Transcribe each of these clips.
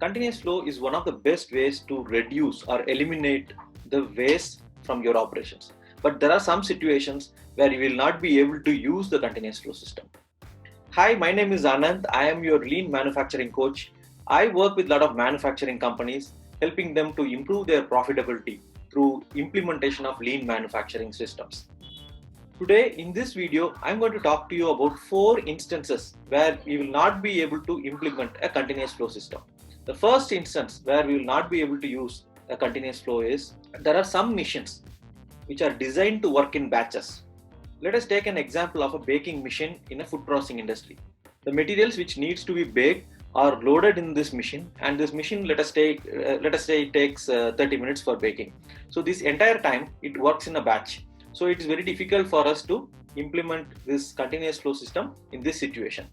Continuous flow is one of the best ways to reduce or eliminate the waste from your operations. But there are some situations where you will not be able to use the continuous flow system. Hi, my name is Anand. I am your lean manufacturing coach. I work with a lot of manufacturing companies, helping them to improve their profitability through implementation of lean manufacturing systems. Today, in this video, I'm going to talk to you about 4 instances where we will not be able to implement a continuous flow system. The first instance where we will not be able to use a continuous flow is there are some machines which are designed to work in batches. Let us take an example of a baking machine in a food processing industry. The materials which needs to be baked are loaded in this machine, and this machine let us say it takes 30 minutes for baking. So this entire time it works in a batch. So it is very difficult for us to implement this continuous flow system in this situation.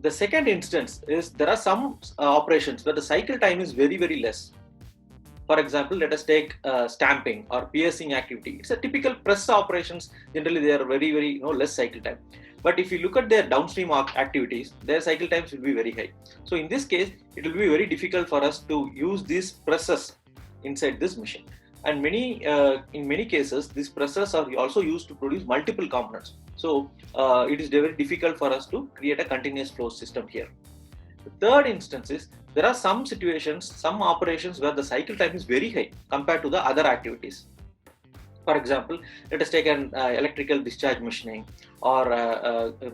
The second instance is there are some operations where the cycle time is very, very less. For example, let us take stamping or piercing activity. It's a typical press operations. Generally, they are very, very less cycle time. But if you look at their downstream activities, their cycle times will be very high. So in this case, it will be very difficult for us to use these presses inside this machine. And in many cases, these presses are also used to produce multiple components. So it is very difficult for us to create a continuous flow system here. The third instance is there are some situations, some operations where the cycle time is very high compared to the other activities. For example, let us take an electrical discharge machining or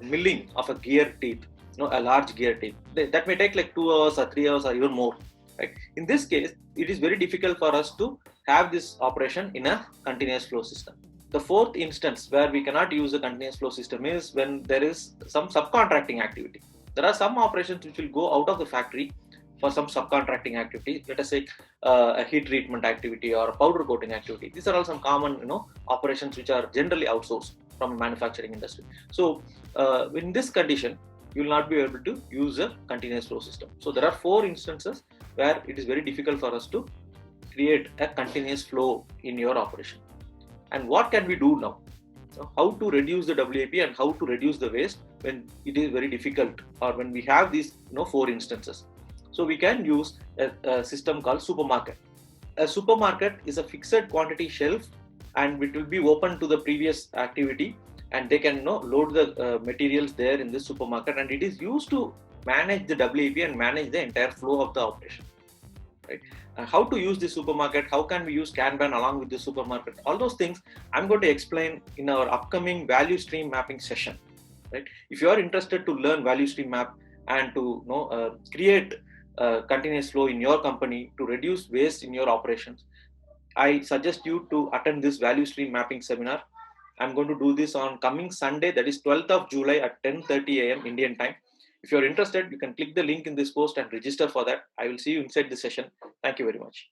milling of a gear teeth, a large gear teeth. That may take like 2 hours or 3 hours or even more. Right? In this case, it is very difficult for us to have this operation in a continuous flow system. The fourth instance where we cannot use a continuous flow system is when there is some subcontracting activity. There are some operations which will go out of the factory for some subcontracting activity. Let us say a heat treatment activity or a powder coating activity. These are all some common operations which are generally outsourced from manufacturing industry. So in this condition, you will not be able to use a continuous flow system. So there are 4 instances where it is very difficult for us to create a continuous flow in your operation. And what can we do now? So how to reduce the WIP and how to reduce the waste when it is very difficult or when we have these 4 instances. So we can use a system called supermarket. A supermarket is a fixed quantity shelf and it will be open to the previous activity, and they can load the materials there in the supermarket, and it is used to manage the WIP and manage the entire flow of the operation. Right? How to use the supermarket, how can we use Kanban along with the supermarket, all those things I'm going to explain in our upcoming value stream mapping session. Right? If you are interested to learn value stream map and to create continuous flow in your company to reduce waste in your operations, I suggest you to attend this value stream mapping seminar. I'm going to do this on coming Sunday, that is 12th of July at 10:30 a.m. Indian time. If you're interested, you can click the link in this post and register for that. I will see you inside the session. Thank you very much.